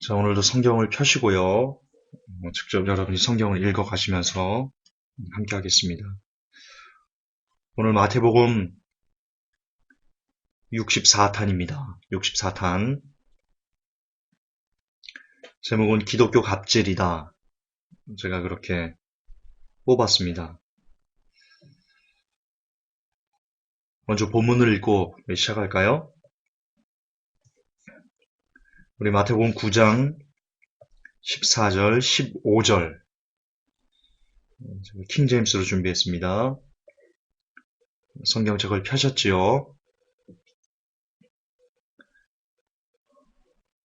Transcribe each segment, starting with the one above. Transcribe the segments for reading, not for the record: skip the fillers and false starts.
자, 오늘도 성경을 펴시고요. 직접 여러분이 성경을 읽어 가시면서 함께 하겠습니다. 오늘 마태복음 64탄입니다. 64탄. 제목은 기독교 갑질이다. 제가 그렇게 뽑았습니다. 먼저 본문을 읽고 시작할까요? 우리 마태복음 9장 14절, 15절. 킹제임스로 준비했습니다. 성경책을 펴셨지요?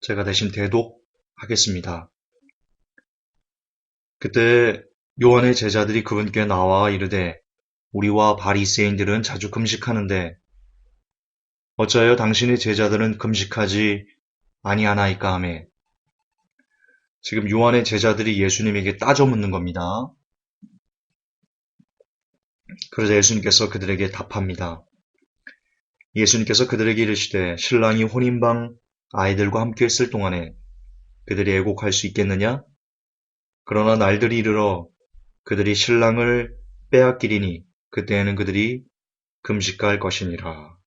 제가 대신 대독하겠습니다. 그때 요한의 제자들이 그분께 나와 이르되 우리와 바리새인들은 자주 금식하는데 어찌하여 당신의 제자들은 금식하지 아니하나이까 하매. 지금 요한의 제자들이 예수님에게 따져 묻는 겁니다. 그러자 예수님께서 그들에게 답합니다. 예수님께서 그들에게 이르시되 신랑이 혼인방 아이들과 함께 있을 동안에 그들이 애곡할 수 있겠느냐? 그러나 날들이 이르러 그들이 신랑을 빼앗기리니 그때에는 그들이 금식할 것이니라.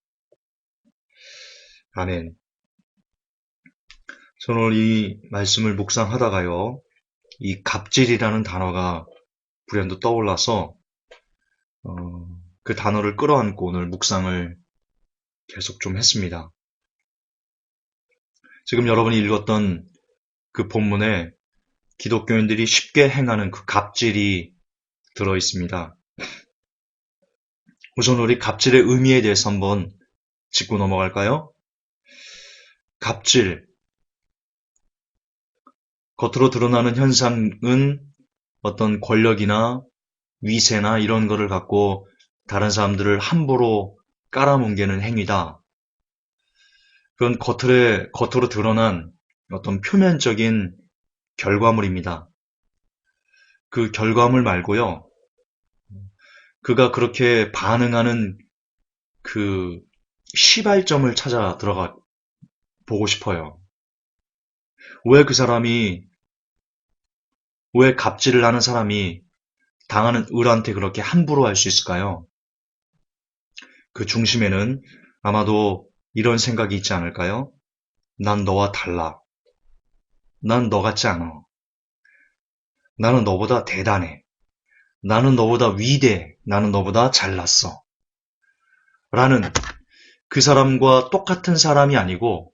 아멘. 저는 오늘 이 말씀을 묵상하다가요, 이 갑질이라는 단어가 불현듯 떠올라서 그 단어를 끌어안고 오늘 묵상을 계속 좀 했습니다. 지금 여러분이 읽었던 그 본문에 기독교인들이 쉽게 행하는 그 갑질이 들어 있습니다. 우선 우리 갑질의 의미에 대해서 한번 짚고 넘어갈까요? 갑질. 겉으로 드러나는 현상은 어떤 권력이나 위세나 이런 거를 갖고 다른 사람들을 함부로 깔아뭉개는 행위다. 그건 겉으로 드러난 어떤 표면적인 결과물입니다. 그 결과물 말고요. 그가 그렇게 반응하는 그 시발점을 찾아 들어가 보고 싶어요. 왜 갑질을 하는 사람이 당하는 을한테 그렇게 함부로 할 수 있을까요? 그 중심에는 아마도 이런 생각이 있지 않을까요? 난 너와 달라. 난 너 같지 않아. 나는 너보다 대단해. 나는 너보다 위대해. 나는 너보다 잘났어. 라는 그 사람과 똑같은 사람이 아니고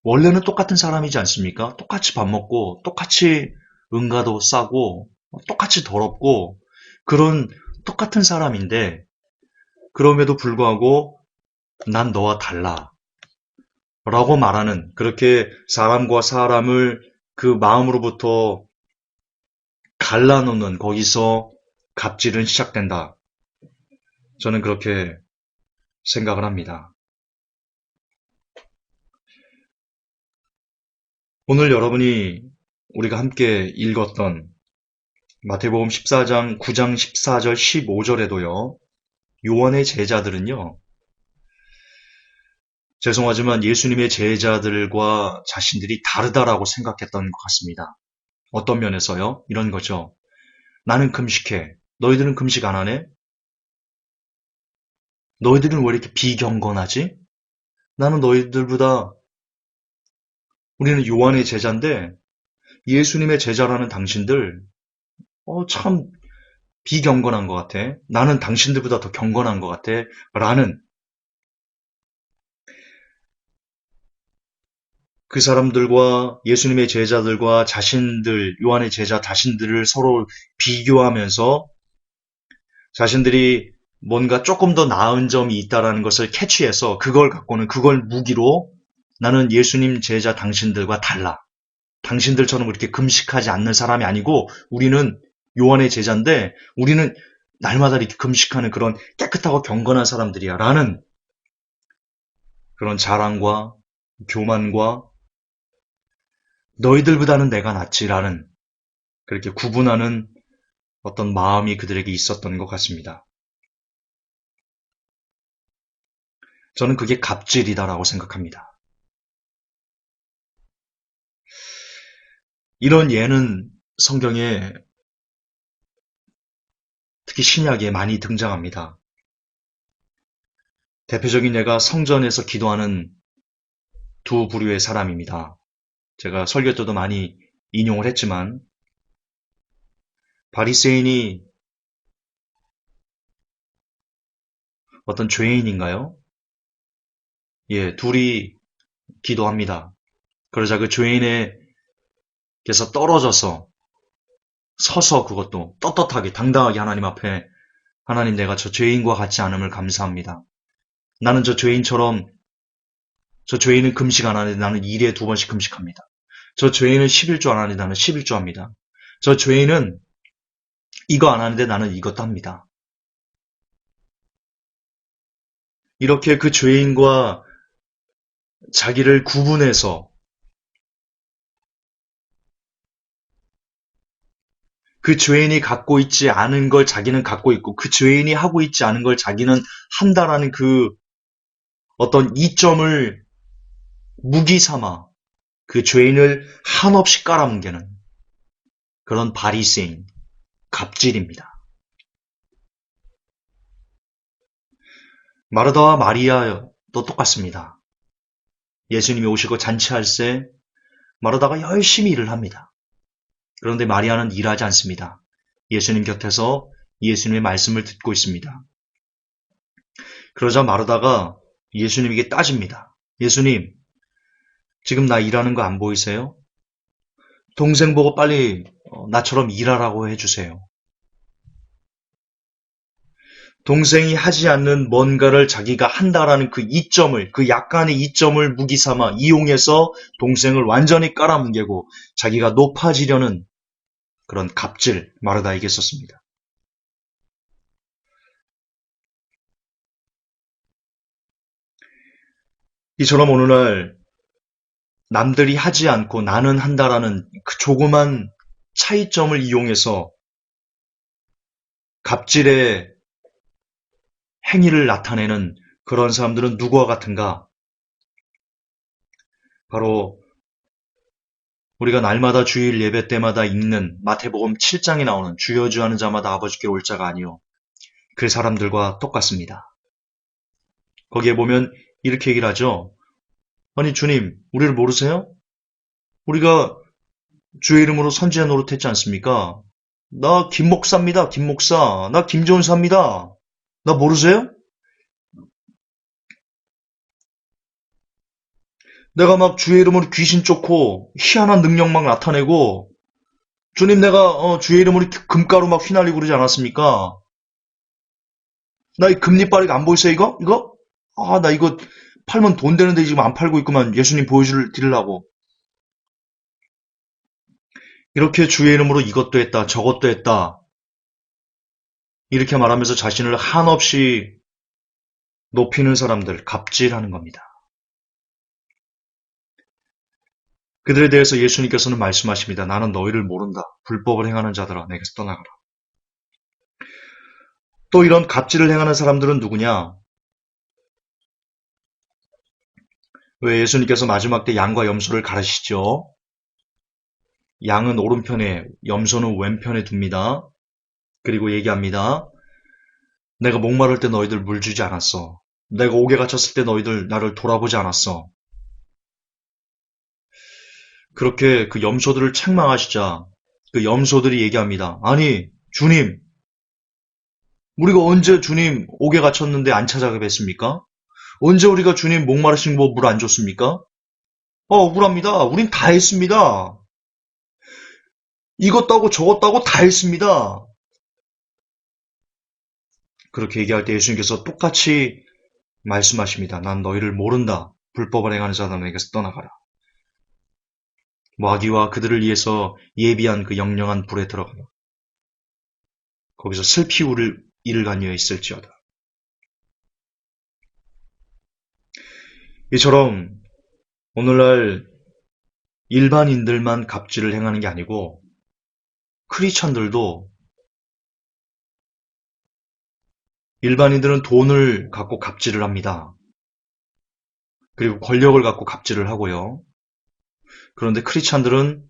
원래는 똑같은 사람이지 않습니까? 똑같이 밥 먹고 똑같이 응가도 싸고 똑같이 더럽고 그런 똑같은 사람인데 그럼에도 불구하고 난 너와 달라 라고 말하는 그렇게 사람과 사람을 그 마음으로부터 갈라놓는 거기서 갑질은 시작된다. 저는 그렇게 생각을 합니다. 오늘 여러분이 우리가 함께 읽었던 마태복음 14장 9장 14절 15절에도요. 요한의 제자들은요. 죄송하지만 예수님의 제자들과 자신들이 다르다라고 생각했던 것 같습니다. 어떤 면에서요? 이런 거죠. 나는 금식해. 너희들은 금식 안 하네? 너희들은 왜 이렇게 비경건하지? 나는 너희들보다 우리는 요한의 제자인데 예수님의 제자라는 당신들 참 비경건한 것 같아. 나는 당신들보다 더 경건한 것 같아. 라는 그 사람들과 예수님의 제자들과 자신들, 요한의 제자 자신들을 서로 비교하면서 자신들이 뭔가 조금 더 나은 점이 있다라는 것을 캐치해서 그걸 갖고는 그걸 무기로 나는 예수님 제자 당신들과 달라. 당신들처럼 그렇게 금식하지 않는 사람이 아니고 우리는 요한의 제자인데 우리는 날마다 이렇게 금식하는 그런 깨끗하고 경건한 사람들이야. 라는 그런 자랑과 교만과 너희들보다는 내가 낫지라는 그렇게 구분하는 어떤 마음이 그들에게 있었던 것 같습니다. 저는 그게 갑질이다라고 생각합니다. 이런 예는 성경에 특히 신약에 많이 등장합니다. 대표적인 예가 성전에서 기도하는 두 부류의 사람입니다. 제가 설교 때도 많이 인용을 했지만 바리새인이 어떤 죄인인가요? 예, 둘이 기도합니다. 그러자 그 죄인에게서 떨어져서 서서 그것도 떳떳하게 당당하게 하나님 앞에 하나님 내가 저 죄인과 같지 않음을 감사합니다. 나는 저 죄인처럼 저 죄인은 금식 안 하는데 나는 일에 2번씩 금식합니다. 저 죄인은 11조 안 하는데 나는 11조 합니다. 저 죄인은 이거 안 하는데 나는 이것도 합니다. 이렇게 그 죄인과 자기를 구분해서 그 죄인이 갖고 있지 않은 걸 자기는 갖고 있고 그 죄인이 하고 있지 않은 걸 자기는 한다라는 그 어떤 이점을 무기 삼아 그 죄인을 한없이 깔아뭉개는 그런 바리새인, 갑질입니다. 마르다와 마리아도 똑같습니다. 예수님이 오시고 잔치할 때 마르다가 열심히 일을 합니다. 그런데 마리아는 일하지 않습니다. 예수님 곁에서 예수님의 말씀을 듣고 있습니다. 그러자 마르다가 예수님에게 따집니다. 예수님, 지금 나 일하는 거 안 보이세요? 동생 보고 빨리 나처럼 일하라고 해주세요. 동생이 하지 않는 뭔가를 자기가 한다라는 그 이점을, 그 약간의 이점을 무기 삼아 이용해서 동생을 완전히 깔아뭉개고 자기가 높아지려는 그런 갑질 마르다에게 있었습니다. 이처럼 오늘날 남들이 하지 않고 나는 한다라는 그 조그만 차이점을 이용해서 갑질의 행위를 나타내는 그런 사람들은 누구와 같은가? 바로 우리가 날마다 주일 예배 때마다 읽는 마태복음 7장에 나오는 주여 주여 하는 자마다 아버지께 올 자가 아니요 그 사람들과 똑같습니다. 거기에 보면 이렇게 얘기를 하죠. 아니 주님, 우리를 모르세요? 우리가 주의 이름으로 선지자 노릇했지 않습니까? 나 김 목사입니다. 김 목사. 나 김전사입니다. 나 모르세요? 내가 막 주의 이름으로 귀신 쫓고 희한한 능력 막 나타내고 주님 내가 주의 이름으로 금가루 막 휘날리고 그러지 않았습니까? 나 이 금리빨이 안 보이세요 이거? 이거? 아, 나 이거 팔면 돈 되는데 지금 안 팔고 있구만. 예수님 보여드리려고. 이렇게 주의 이름으로 이것도 했다, 저것도 했다. 이렇게 말하면서 자신을 한없이 높이는 사람들, 갑질하는 겁니다. 그들에 대해서 예수님께서는 말씀하십니다. 나는 너희를 모른다. 불법을 행하는 자들아, 내게서 떠나가라. 또 이런 갑질을 행하는 사람들은 누구냐? 왜 예수님께서 마지막 때 양과 염소를 가르치시죠? 양은 오른편에, 염소는 왼편에 둡니다. 그리고 얘기합니다. 내가 목마를 때 너희들 물 주지 않았어. 내가 옥에 갇혔을 때 너희들 나를 돌아보지 않았어. 그렇게 그 염소들을 책망하시자 그 염소들이 얘기합니다. 아니, 주님, 우리가 언제 주님 옥에 갇혔는데 안 찾아뵙습니까? 언제 우리가 주님 목마르신 거 물 안 줬습니까? 억울합니다. 우린 다 했습니다. 이것 따고 저것 따고 다 했습니다. 그렇게 얘기할 때 예수님께서 똑같이 말씀하십니다. 난 너희를 모른다. 불법을 행하는 자들에게서 떠나가라. 마귀와 그들을 위해서 예비한 그 영영한 불에 들어가라. 거기서 슬피 울을 이를 간여에 있을지어다. 이처럼 오늘날 일반인들만 갑질을 행하는 게 아니고 크리스천들도 일반인들은 돈을 갖고 갑질을 합니다. 그리고 권력을 갖고 갑질을 하고요. 그런데 크리스천들은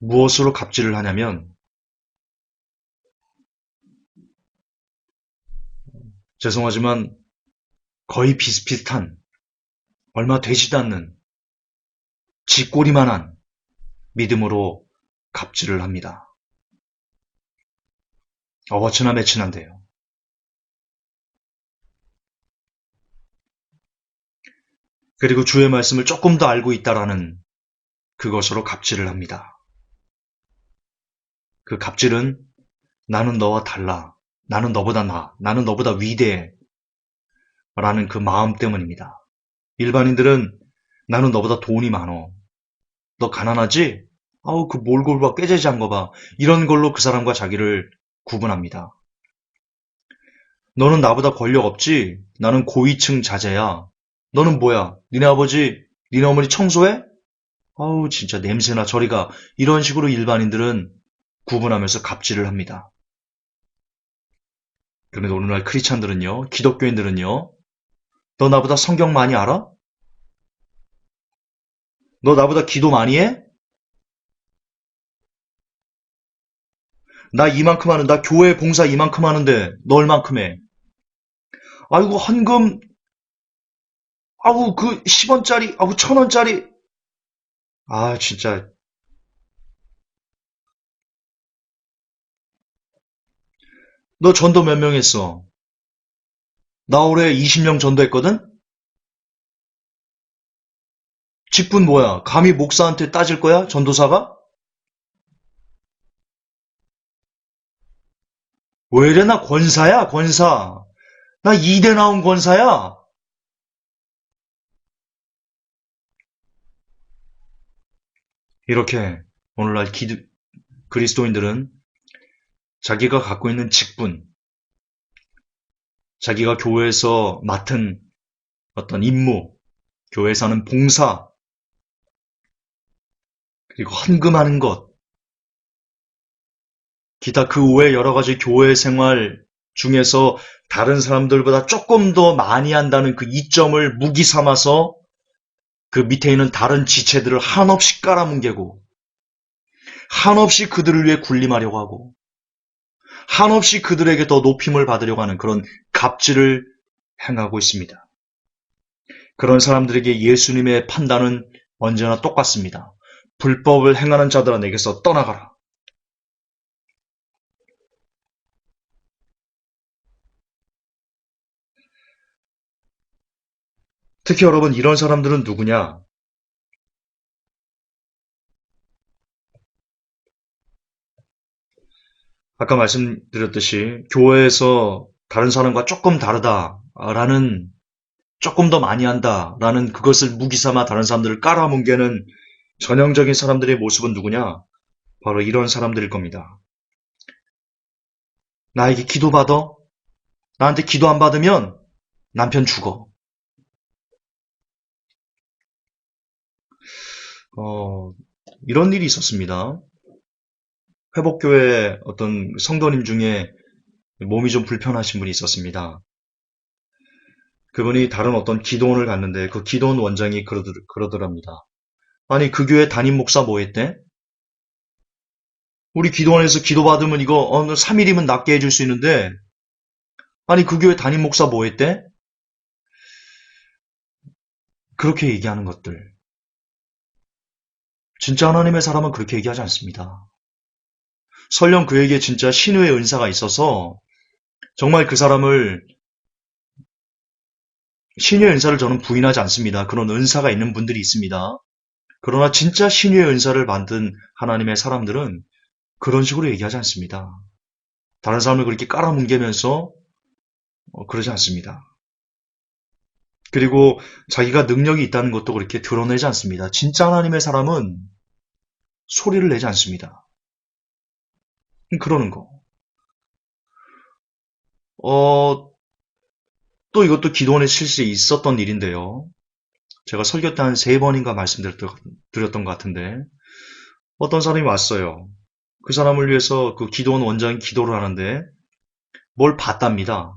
무엇으로 갑질을 하냐면, 죄송하지만 거의 비슷비슷한, 얼마 되지도 않는 쥐꼬리만한 믿음으로 갑질을 합니다. 어버치나 매치나인데요. 그리고 주의 말씀을 조금 더 알고 있다라는 그것으로 갑질을 합니다. 그 갑질은 나는 너와 달라. 나는 너보다 나아. 나는 너보다 위대해. 라는 그 마음 때문입니다. 일반인들은 나는 너보다 돈이 많어. 너 가난하지? 아우, 그 몰골 봐, 꾀재재한 거 봐. 이런 걸로 그 사람과 자기를 구분합니다. 너는 나보다 권력 없지? 나는 고위층 자제야. 너는 뭐야? 니네 아버지, 니네 어머니 청소해? 아우, 진짜 냄새나 저리 가. 이런 식으로 일반인들은 구분하면서 갑질을 합니다. 그런데 오늘날 크리스찬들은요, 기독교인들은요, 너 나보다 성경 많이 알아? 너 나보다 기도 많이 해? 나 이만큼 하는, 나 교회 봉사 이만큼 하는데 너 얼만큼 해? 아이고, 헌금, 아우, 그 10원짜리, 아우, 1000원짜리. 아, 진짜. 너 전도 몇 명 했어? 나 올해 20명 전도했거든? 직분 뭐야? 감히 목사한테 따질 거야? 전도사가? 왜 이래? 나 권사야, 권사. 나 2대 나온 권사야. 이렇게 오늘날 그리스도인들은 자기가 갖고 있는 직분, 자기가 교회에서 맡은 어떤 임무, 교회에서 하는 봉사, 그리고 헌금하는 것, 기타 그 외 여러 가지 교회 생활 중에서 다른 사람들보다 조금 더 많이 한다는 그 이점을 무기 삼아서 그 밑에 있는 다른 지체들을 한없이 깔아뭉개고, 한없이 그들을 위해 군림하려고 하고, 한없이 그들에게 더 높임을 받으려고 하는 그런 갑질을 행하고 있습니다. 그런 사람들에게 예수님의 판단은 언제나 똑같습니다. 불법을 행하는 자들아 내게서 떠나가라. 특히 여러분, 이런 사람들은 누구냐? 아까 말씀드렸듯이 교회에서 다른 사람과 조금 다르다라는, 조금 더 많이 한다라는 그것을 무기 삼아 다른 사람들을 깔아뭉개는 전형적인 사람들의 모습은 누구냐? 바로 이런 사람들일 겁니다. 나에게 기도받아? 나한테 기도 안 받으면 남편 죽어. 어, 이런 일이 있었습니다. 회복교회 어떤 성도님 중에 몸이 좀 불편하신 분이 있었습니다. 그분이 다른 어떤 기도원을 갔는데 그 기도원 원장이 그러더랍니다. 아니, 그 교회 담임 목사 뭐 했대? 우리 기도원에서 기도받으면 이거 3일이면 낫게 해줄 수 있는데, 아니, 그 교회 담임 목사 뭐 했대? 그렇게 얘기하는 것들. 진짜 하나님의 사람은 그렇게 얘기하지 않습니다. 설령 그에게 진짜 신유의 은사가 있어서 정말 그 사람을, 신유의 은사를 저는 부인하지 않습니다. 그런 은사가 있는 분들이 있습니다. 그러나 진짜 신유의 은사를 받은 하나님의 사람들은 그런 식으로 얘기하지 않습니다. 다른 사람을 그렇게 깔아뭉개면서 그러지 않습니다. 그리고 자기가 능력이 있다는 것도 그렇게 드러내지 않습니다. 진짜 하나님의 사람은 소리를 내지 않습니다. 그러는 거. 또 이것도 기도원의 실수에 있었던 일인데요. 제가 설교 때 한 3번인가 말씀드렸던 것 같은데, 어떤 사람이 왔어요. 그 사람을 위해서 그 기도원 원장이 기도를 하는데 뭘 봤답니다.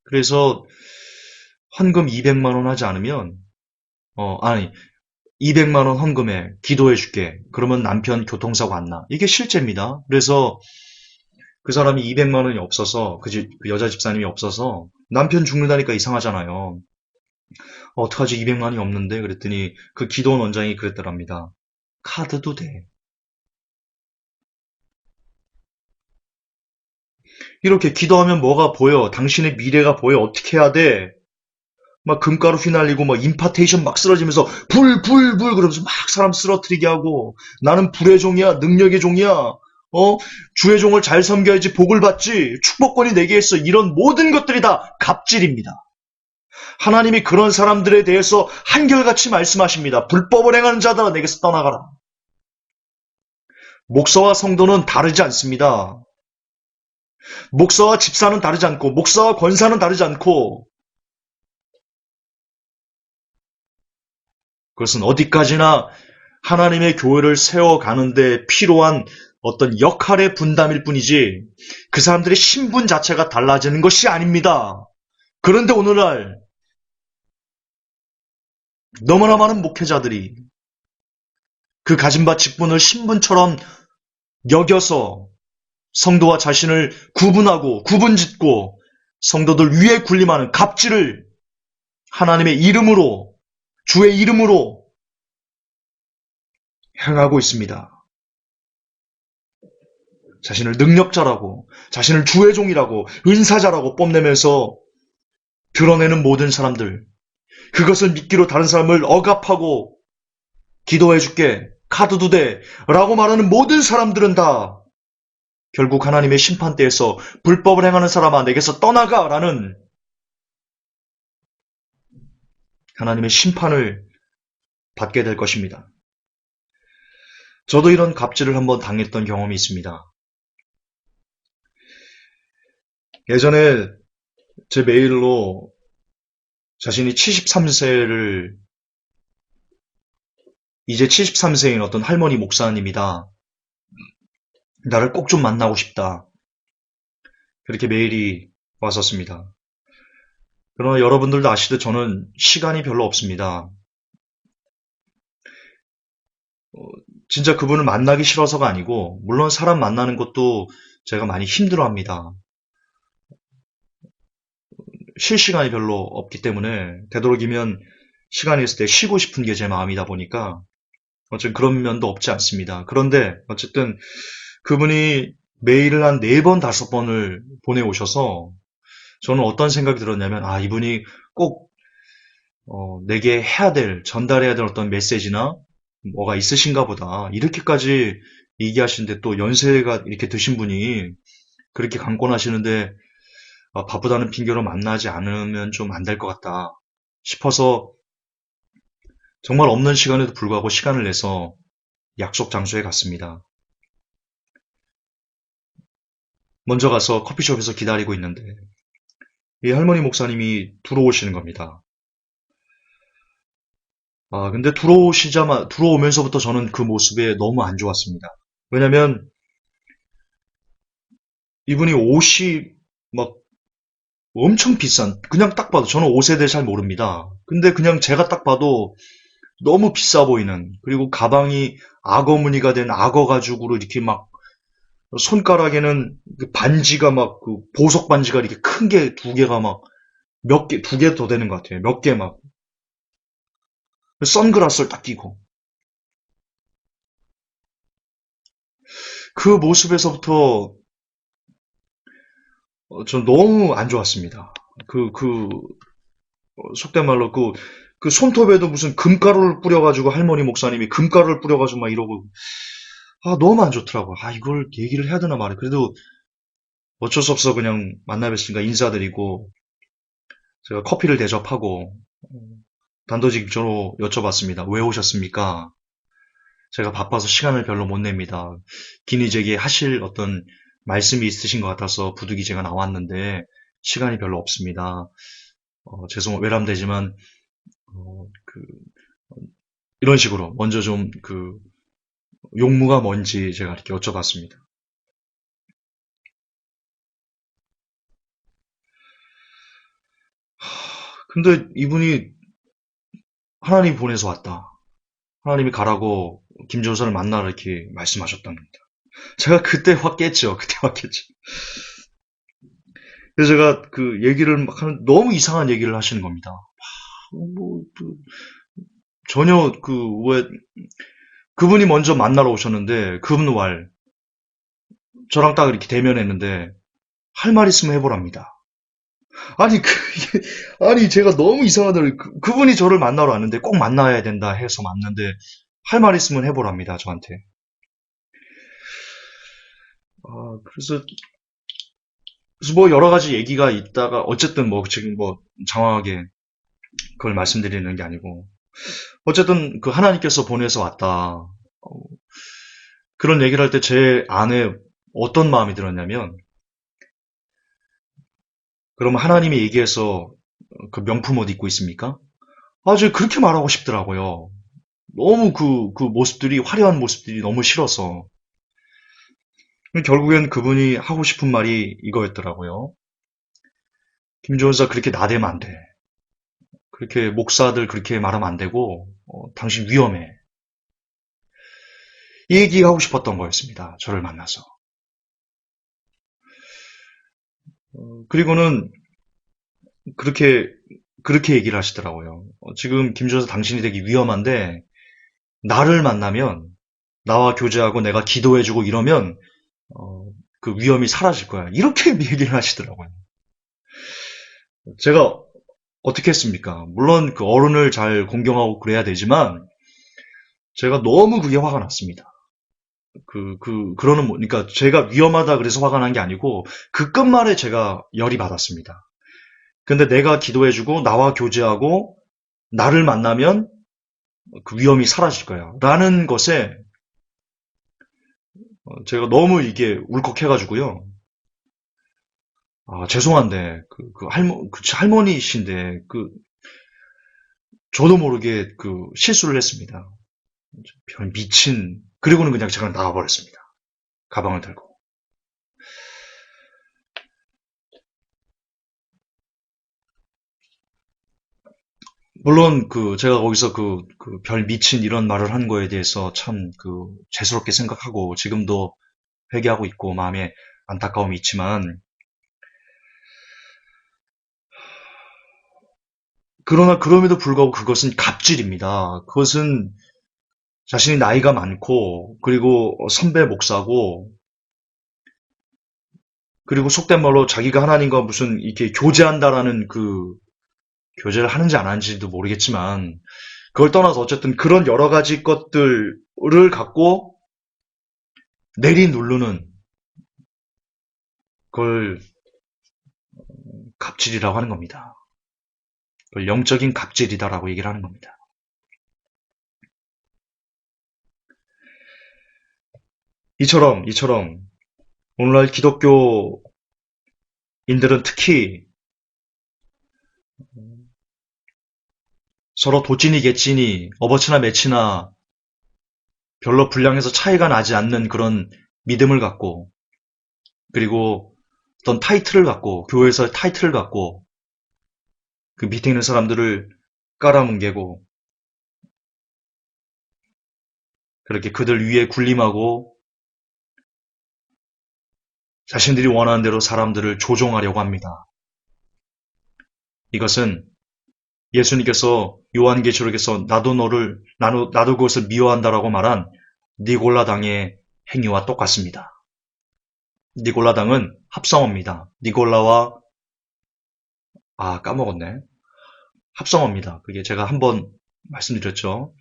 그래서 헌금 200만 원 하지 않으면, 아니, 200만 원 헌금해. 기도해 줄게. 그러면 남편 교통사고 안 나. 이게 실제입니다. 그래서 그 사람이 200만 원이 없어서, 그 여자 집사님이 없어서 남편 죽는다니까 이상하잖아요. 어떡하지? 200만 원이 없는데? 그랬더니 그 기도원 원장이 그랬더랍니다. 카드도 돼. 이렇게 기도하면 뭐가 보여? 당신의 미래가 보여? 어떻게 해야 돼? 막 금가루 휘날리고 막 임파테이션 막 쓰러지면서 불, 불, 불 그러면서 막 사람 쓰러뜨리게 하고 나는 불의 종이야, 능력의 종이야. 주의 종을 잘 섬겨야지 복을 받지. 축복권이 내게 있어. 이런 모든 것들이 다 갑질입니다. 하나님이 그런 사람들에 대해서 한결같이 말씀하십니다. 불법을 행하는 자들아 내게서 떠나가라. 목사와 성도는 다르지 않습니다. 목사와 집사는 다르지 않고 목사와 권사는 다르지 않고 그것은 어디까지나 하나님의 교회를 세워가는데 필요한 어떤 역할의 분담일 뿐이지 그 사람들의 신분 자체가 달라지는 것이 아닙니다. 그런데 오늘날 너무나 많은 목회자들이 그 가진 바 직분을 신분처럼 여겨서 성도와 자신을 구분하고 구분짓고 성도들 위에 군림하는 갑질을 하나님의 이름으로 주의 이름으로 행하고 있습니다. 자신을 능력자라고 자신을 주의 종이라고 은사자라고 뽐내면서 드러내는 모든 사람들 그것을 믿기로 다른 사람을 억압하고 기도해줄게 카드도 돼 라고 말하는 모든 사람들은 다 결국 하나님의 심판대에서 불법을 행하는 사람아 내게서 떠나가 라는 하나님의 심판을 받게 될 것입니다. 저도 이런 갑질을 한번 당했던 경험이 있습니다. 예전에 제 메일로 자신이 73세를 이제 73세인 어떤 할머니 목사님이다. 나를 꼭 좀 만나고 싶다. 그렇게 메일이 왔었습니다. 그러나 여러분들도 아시듯 저는 시간이 별로 없습니다. 진짜 그분을 만나기 싫어서가 아니고 물론 사람 만나는 것도 제가 많이 힘들어합니다. 쉴 시간이 별로 없기 때문에 되도록이면 시간이 있을 때 쉬고 싶은 게 제 마음이다 보니까 어쨌든 그런 면도 없지 않습니다. 그런데 어쨌든 그분이 메일을 한 4번, 5번을 보내오셔서 저는 어떤 생각이 들었냐면 이분이 꼭 내게 해야 될, 전달해야 될 어떤 메시지나 뭐가 있으신가 보다. 이렇게까지 얘기하시는데 또 연세가 이렇게 드신 분이 그렇게 강권하시는데 바쁘다는 핑계로 만나지 않으면 좀 안 될 것 같다 싶어서 정말 없는 시간에도 불구하고 시간을 내서 약속 장소에 갔습니다. 먼저 가서 커피숍에서 기다리고 있는데 이 할머니 목사님이 들어오시는 겁니다. 근데 들어오면서부터 저는 그 모습에 너무 안 좋았습니다. 왜냐면 이분이 옷이 막 엄청 비싼, 그냥 딱 봐도, 저는 옷에 대해 잘 모릅니다. 근데 그냥 제가 딱 봐도 너무 비싸 보이는, 그리고 가방이 악어 무늬가 된 악어 가죽으로 이렇게 막, 손가락에는 그 반지가 막, 그 보석 반지가 이렇게 큰 게 2개가 막, 몇 개, 2개 더 되는 것 같아요. 몇 개 막, 선글라스를 딱 끼고. 그 모습에서부터, 전 너무 안 좋았습니다. 속된 말로 그 손톱에도 무슨 금가루를 뿌려가지고 할머니 목사님이 금가루를 뿌려가지고 막 이러고 너무 안 좋더라고요. 이걸 얘기를 해야 되나 말이야. 그래도 어쩔 수 없어 그냥 만나 뵀으니까 인사드리고 제가 커피를 대접하고 단도직입적으로 여쭤봤습니다. 왜 오셨습니까? 제가 바빠서 시간을 별로 못 냅니다. 긴히 제게 하실 어떤 말씀이 있으신 것 같아서 부득이 제가 나왔는데 시간이 별로 없습니다. 외람되지만 그 이런 식으로 먼저 좀 용무가 뭔지 제가 이렇게 여쭤봤습니다. 근데 이분이 하나님 보내서 왔다. 하나님이 가라고 김종선을 만나라 이렇게 말씀하셨던 겁니다. 제가 그때 확 깼죠. 그때 확 깼죠. 그래서 제가 그 얘기를 막 하는, 너무 이상한 얘기를 하시는 겁니다. 뭐, 전혀 왜, 그분이 먼저 만나러 오셨는데, 그분 저랑 딱 이렇게 대면했는데, 할 말 있으면 해보랍니다. 아니, 아니, 제가 너무 이상하더라고요. 그분이 저를 만나러 왔는데, 꼭 만나야 된다 해서 왔는데, 할 말 있으면 해보랍니다, 저한테. 그래서 뭐 여러 가지 얘기가 있다가, 어쨌든 뭐 지금 뭐 장황하게 그걸 말씀드리는 게 아니고, 어쨌든 그 하나님께서 보내서 왔다. 그런 얘기를 할 때 제 안에 어떤 마음이 들었냐면, 그러면 하나님이 얘기해서 그 명품 옷 입고 있습니까? 저 그렇게 말하고 싶더라고요. 너무 그 모습들이, 화려한 모습들이 너무 싫어서. 결국엔 그분이 하고 싶은 말이 이거였더라고요. 김종사 그렇게 나대면 안 돼. 그렇게 목사들 그렇게 말하면 안 되고, 당신 위험해. 이 얘기 하고 싶었던 거였습니다. 저를 만나서. 그리고는 그렇게, 그렇게 얘기를 하시더라고요. 지금 김종사 당신이 되게 위험한데, 나를 만나면, 나와 교제하고 내가 기도해주고 이러면, 그 위험이 사라질 거야. 이렇게 얘기를 하시더라고요. 제가 어떻게 했습니까? 물론 그 어른을 잘 공경하고 그래야 되지만, 제가 너무 그게 화가 났습니다. 그러니까 제가 위험하다 그래서 화가 난 게 아니고, 그 끝말에 제가 열이 받았습니다. 근데 내가 기도해주고, 나와 교제하고, 나를 만나면 그 위험이 사라질 거야. 라는 것에, 제가 너무 이게 울컥해가지고요. 죄송한데, 할머니이신데, 저도 모르게 실수를 했습니다. 별 미친, 그리고는 그냥 제가 나가버렸습니다. 가방을 들고. 물론 제가 거기서 별 미친 이런 말을 한 거에 대해서 참 죄스럽게 생각하고 지금도 회개하고 있고 마음에 안타까움이 있지만, 그러나 그럼에도 불구하고 그것은 갑질입니다. 그것은 자신이 나이가 많고, 그리고 선배 목사고, 그리고 속된 말로 자기가 하나님과 무슨 이렇게 교제한다라는 교제를 하는지 안 하는지도 모르겠지만, 그걸 떠나서 어쨌든 그런 여러 가지 것들을 갖고 내리누르는 그걸 갑질이라고 하는 겁니다. 그걸 영적인 갑질이다라고 얘기를 하는 겁니다. 이처럼 오늘날 기독교인들은 특히 서로 도찐이 개찐이 어버치나 매치나 별로 분량에서 차이가 나지 않는 그런 믿음을 갖고, 그리고 어떤 타이틀을 갖고, 교회에서 타이틀을 갖고 그 밑에 있는 사람들을 깔아뭉개고, 그렇게 그들 위에 군림하고 자신들이 원하는 대로 사람들을 조종하려고 합니다. 이것은 예수님께서 요한계시록에서 나도 그것을 미워한다라고 말한 니골라당의 행위와 똑같습니다. 니골라당은 합성어입니다. 니골라와, 까먹었네. 합성어입니다. 그게 제가 한번 말씀드렸죠.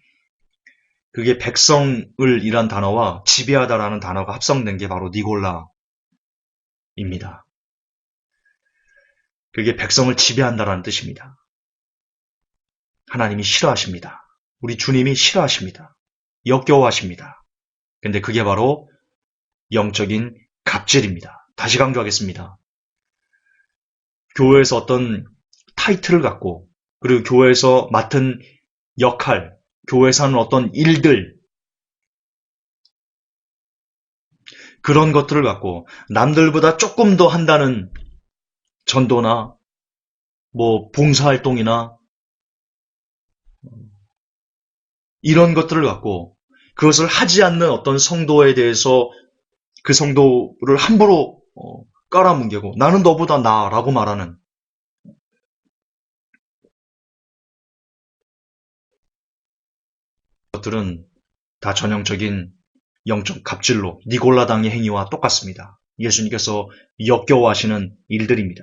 그게 백성을 이란 단어와 지배하다라는 단어가 합성된 게 바로 니골라입니다. 그게 백성을 지배한다라는 뜻입니다. 하나님이 싫어하십니다. 우리 주님이 싫어하십니다. 역겨워하십니다. 근데 그게 바로 영적인 갑질입니다. 다시 강조하겠습니다. 교회에서 어떤 타이틀을 갖고, 그리고 교회에서 맡은 역할, 교회에서 하는 어떤 일들, 그런 것들을 갖고 남들보다 조금 더 한다는 전도나 뭐 봉사활동이나 이런 것들을 갖고 그것을 하지 않는 어떤 성도에 대해서 그 성도를 함부로 깔아뭉개고 나는 너보다 나아라고 말하는 것들은 다 전형적인 영적 갑질로 니골라당의 행위와 똑같습니다. 예수님께서 역겨워하시는 일들입니다.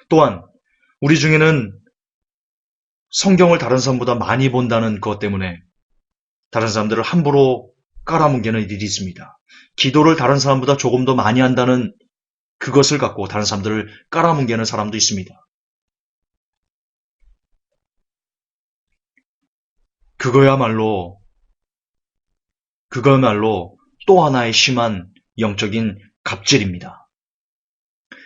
또한 우리 중에는 성경을 다른 사람보다 많이 본다는 것 때문에 다른 사람들을 함부로 깔아뭉개는 일이 있습니다. 기도를 다른 사람보다 조금 더 많이 한다는 그것을 갖고 다른 사람들을 깔아뭉개는 사람도 있습니다. 그거야말로 또 하나의 심한 영적인 갑질입니다.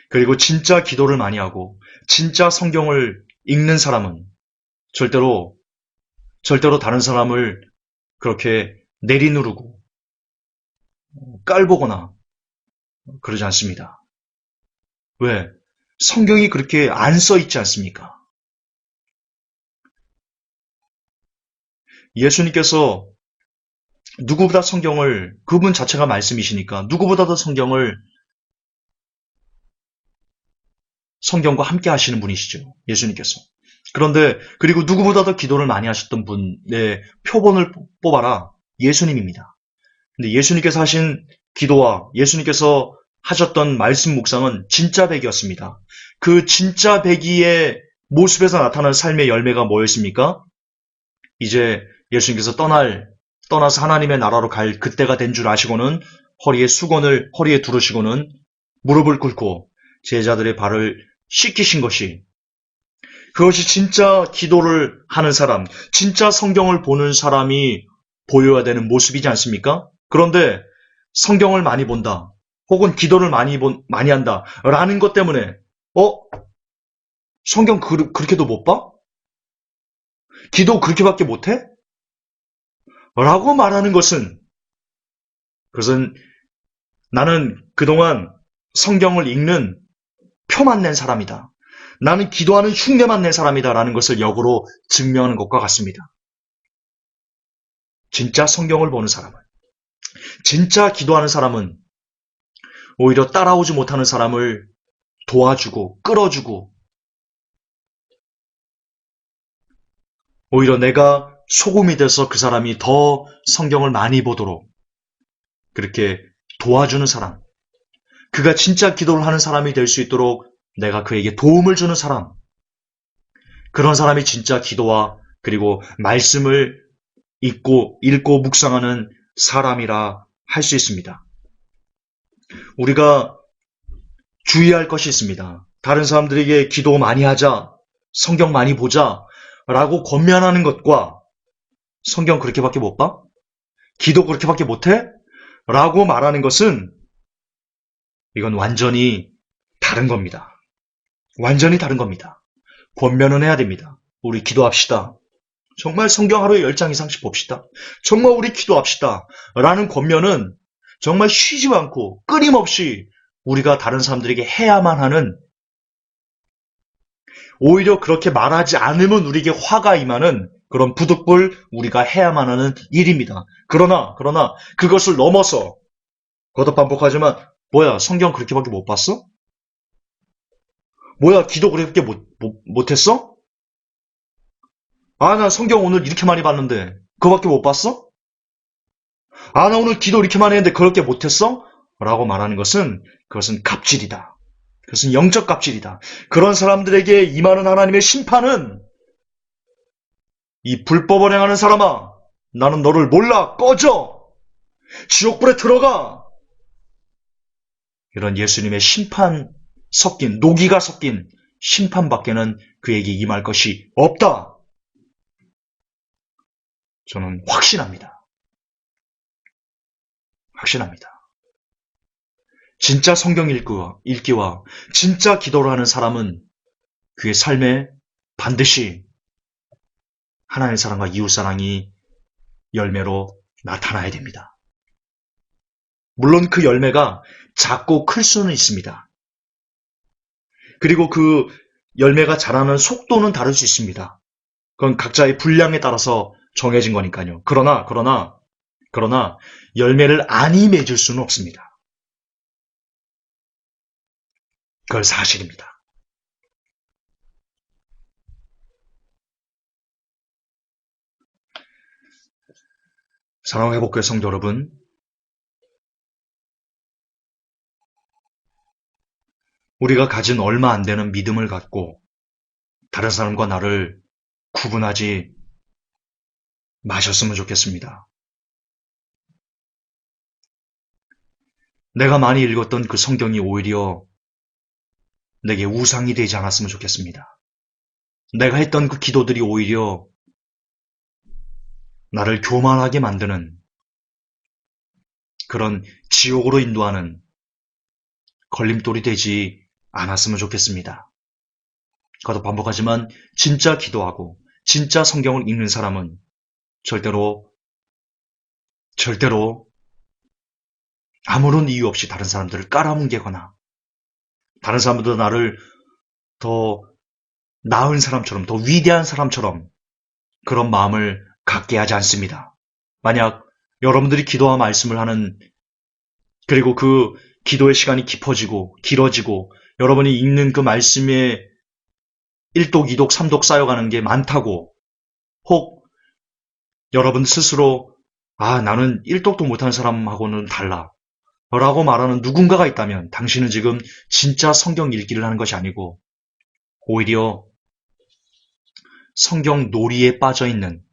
그리고 진짜 기도를 많이 하고 진짜 성경을 읽는 사람은 절대로 다른 사람을 그렇게 내리누르고 깔보거나 그러지 않습니다. 왜? 성경이 그렇게 안 써 있지 않습니까? 예수님께서 누구보다 성경을, 그분 자체가 말씀이시니까 누구보다도 성경과 함께 하시는 분이시죠. 예수님께서. 그런데 그리고 누구보다도 기도를 많이 하셨던 분의 표본을 뽑아라. 예수님입니다. 근데 예수님께서 하신 기도와 예수님께서 하셨던 말씀 묵상은 진짜 백이었습니다. 그 진짜 백이의 모습에서 나타나는 삶의 열매가 뭐였습니까? 이제 예수님께서 떠나서 하나님의 나라로 갈 그때가 된 줄 아시고는 허리에 두르시고는 무릎을 꿇고 제자들의 발을 씻기신 그것이 진짜 기도를 하는 사람, 진짜 성경을 보는 사람이 보여야 되는 모습이지 않습니까? 그런데 성경을 많이 본다, 혹은 기도를 많이 한다, 라는 것 때문에, 성경 그렇게도 못 봐? 기도 그렇게밖에 못해? 라고 말하는 그것은 나는 그동안 성경을 읽는 표만 낸 사람이다. 나는 기도하는 흉내만 낸 사람이다. 라는 것을 역으로 증명하는 것과 같습니다. 진짜 성경을 보는 사람은, 진짜 기도하는 사람은 오히려 따라오지 못하는 사람을 도와주고 끌어주고 오히려 내가 소금이 돼서 그 사람이 더 성경을 많이 보도록 그렇게 도와주는 사람, 그가 진짜 기도를 하는 사람이 될 수 있도록 내가 그에게 도움을 주는 사람, 그런 사람이 진짜 기도와 그리고 말씀을 읽고 묵상하는 사람이라 할 수 있습니다. 우리가 주의할 것이 있습니다. 다른 사람들에게 기도 많이 하자, 성경 많이 보자 라고 권면하는 것과 성경 그렇게밖에 못 봐? 기도 그렇게밖에 못해? 라고 말하는 것은 이건 완전히 다른 겁니다. 완전히 다른 겁니다. 권면은 해야 됩니다. 우리 기도합시다. 정말 성경 하루에 10장 이상씩 봅시다. 정말 우리 기도합시다. 라는 권면은 정말 쉬지 않고 끊임없이 우리가 다른 사람들에게 해야만 하는, 오히려 그렇게 말하지 않으면 우리에게 화가 임하는 그런 부득불 우리가 해야만 하는 일입니다. 그러나 그것을 넘어서 거듭 반복하지만 뭐야, 성경 그렇게밖에 못 봤어? 뭐야, 기도 그렇게 못했어? 나 성경 오늘 이렇게 많이 봤는데 그거밖에 못 봤어? 나 오늘 기도 이렇게 많이 했는데 그렇게 못했어? 라고 말하는 것은 그것은 갑질이다. 그것은 영적 갑질이다. 그런 사람들에게 임하는 하나님의 심판은 이 불법을 행하는 사람아, 나는 너를 몰라, 꺼져, 지옥불에 들어가, 이런 예수님의 노기가 섞인 심판밖에는 그에게 임할 것이 없다. 저는 확신합니다. 진짜 성경 읽기와 진짜 기도를 하는 사람은 그의 삶에 반드시 하나님의 사랑과 이웃 사랑이 열매로 나타나야 됩니다. 물론 그 열매가 작고 클 수는 있습니다. 그리고 그 열매가 자라는 속도는 다를 수 있습니다. 그건 각자의 분량에 따라서 정해진 거니까요. 그러나 열매를 안이 맺을 수는 없습니다. 그건 사실입니다. 사랑하는 회복교회 성도 여러분, 우리가 가진 얼마 안 되는 믿음을 갖고 다른 사람과 나를 구분하지 마셨으면 좋겠습니다. 내가 많이 읽었던 그 성경이 오히려 내게 우상이 되지 않았으면 좋겠습니다. 내가 했던 그 기도들이 오히려 나를 교만하게 만드는 그런 지옥으로 인도하는 걸림돌이 되지 않았으면 좋겠습니다. 거듭 반복하지만 진짜 기도하고 진짜 성경을 읽는 사람은 절대로 아무런 이유 없이 다른 사람들을 깔아뭉개거나 다른 사람들도 나를 더 나은 사람처럼, 더 위대한 사람처럼 그런 마음을 갖게 하지 않습니다. 만약 여러분들이 기도와 말씀을 하는, 그리고 그 기도의 시간이 깊어지고 길어지고 여러분이 읽는 그 말씀에 1독, 2독, 3독 쌓여가는 게 많다고, 혹 여러분 스스로 나는 1독도 못하는 사람하고는 달라 라고 말하는 누군가가 있다면 당신은 지금 진짜 성경 읽기를 하는 것이 아니고 오히려 성경 놀이에 빠져있는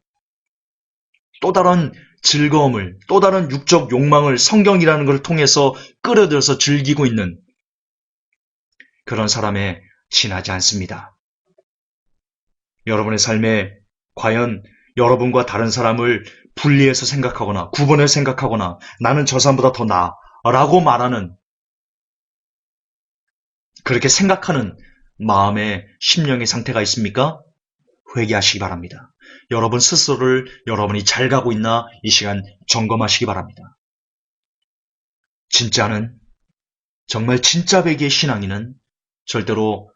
또 다른 즐거움을, 또 다른 육적 욕망을 성경이라는 것을 통해서 끌어들여서 즐기고 있는 그런 사람에 지나지 않습니다. 여러분의 삶에 과연 여러분과 다른 사람을 분리해서 생각하거나 구분해서 생각하거나 나는 저 사람보다 더 나아 라고 말하는, 그렇게 생각하는 마음의 심령의 상태가 있습니까? 회개하시기 바랍니다. 여러분 스스로를 여러분이 잘 가고 있나 이 시간 점검하시기 바랍니다. 정말 진짜 배기의 신앙인은 절대로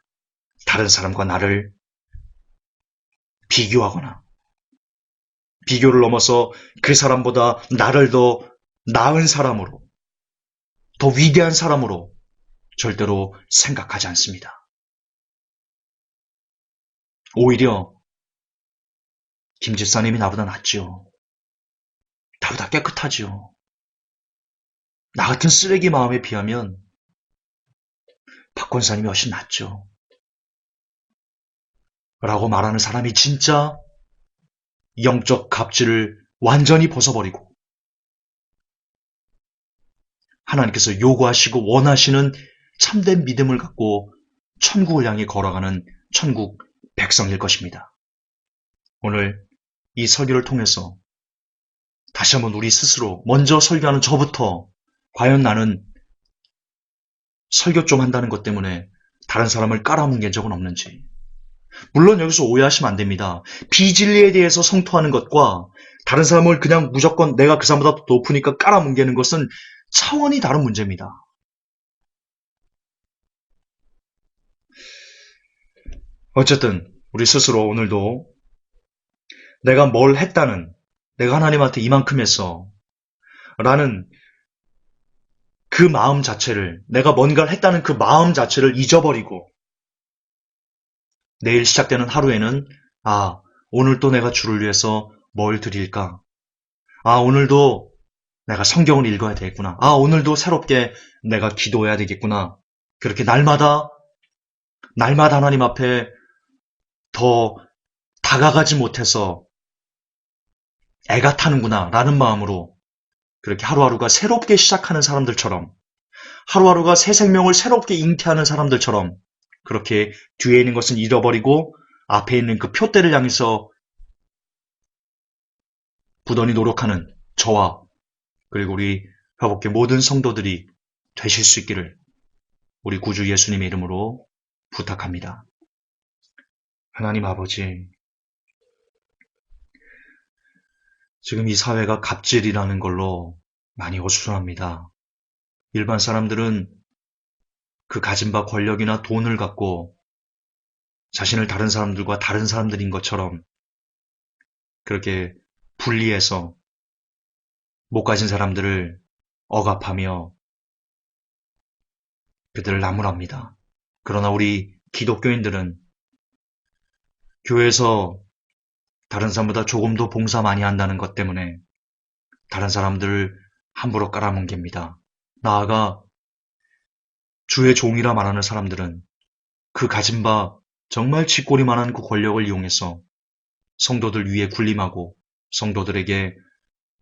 다른 사람과 나를 비교하거나 비교를 넘어서 그 사람보다 나를 더 나은 사람으로, 더 위대한 사람으로 절대로 생각하지 않습니다. 오히려 김 집사님이 나보다 낫죠. 나보다 깨끗하죠. 나 같은 쓰레기 마음에 비하면 박 권사님이 훨씬 낫죠. 라고 말하는 사람이 진짜 영적 갑질을 완전히 벗어버리고 하나님께서 요구하시고 원하시는 참된 믿음을 갖고 천국을 향해 걸어가는 천국 백성일 것입니다. 오늘 이 설교를 통해서 다시 한번 우리 스스로, 먼저 설교하는 저부터 과연 나는 설교 좀 한다는 것 때문에 다른 사람을 깔아뭉갠 적은 없는지. 물론 여기서 오해하시면 안 됩니다. 비진리에 대해서 성토하는 것과 다른 사람을 그냥 무조건 내가 그 사람보다 높으니까 깔아뭉개는 것은 차원이 다른 문제입니다. 어쨌든 우리 스스로 오늘도 내가 뭘 했다는, 내가 하나님한테 이만큼 했어 라는 그 마음 자체를, 내가 뭔가를 했다는 그 마음 자체를 잊어버리고 내일 시작되는 하루에는 오늘 또 내가 주를 위해서 뭘 드릴까? 오늘도 내가 성경을 읽어야 되겠구나. 오늘도 새롭게 내가 기도해야 되겠구나. 그렇게 날마다 하나님 앞에 더 다가가지 못해서 애가 타는구나 라는 마음으로 그렇게 하루하루가 새롭게 시작하는 사람들처럼, 하루하루가 새 생명을 새롭게 잉태하는 사람들처럼 그렇게 뒤에 있는 것은 잃어버리고 앞에 있는 그 표대를 향해서 부단히 노력하는 저와 그리고 우리 회복교회 모든 성도들이 되실 수 있기를 우리 구주 예수님의 이름으로 부탁합니다. 하나님 아버지, 지금 이 사회가 갑질이라는 걸로 많이 어수선합니다. 일반 사람들은 그 가진 바 권력이나 돈을 갖고 자신을 다른 사람들과 다른 사람들인 것처럼 그렇게 분리해서 못 가진 사람들을 억압하며 그들을 나무랍니다. 그러나 우리 기독교인들은 교회에서 다른 사람보다 조금 더 봉사 많이 한다는 것 때문에 다른 사람들을 함부로 깔아뭉갭니다. 나아가 주의 종이라 말하는 사람들은 그 가진 바 정말 쥐꼬리만한 그 권력을 이용해서 성도들 위에 군림하고 성도들에게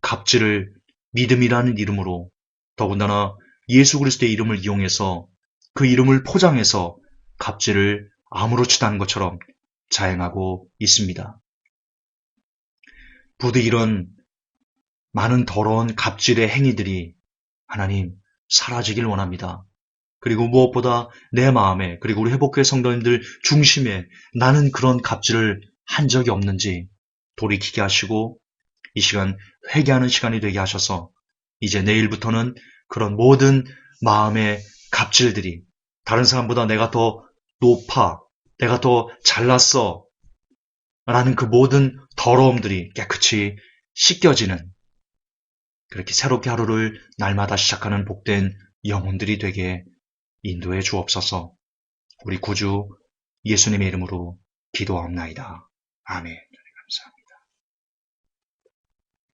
갑질을 믿음이라는 이름으로 더군다나 예수 그리스도의 이름을 이용해서 그 이름을 포장해서 갑질을 아무렇지도 않은 것처럼 자행하고 있습니다. 부디 이런 많은 더러운 갑질의 행위들이 하나님 사라지길 원합니다. 그리고 무엇보다 내 마음에 그리고 우리 회복교회 성도님들 중심에 나는 그런 갑질을 한 적이 없는지 돌이키게 하시고 이 시간 회개하는 시간이 되게 하셔서 이제 내일부터는 그런 모든 마음의 갑질들이 다른 사람보다 내가 더 높아, 내가 더 잘났어 라는 그 모든 더러움들이 깨끗이 씻겨지는 그렇게 새롭게 하루를 날마다 시작하는 복된 영혼들이 되게 인도해 주옵소서. 우리 구주 예수님의 이름으로 기도하옵나이다. 아멘.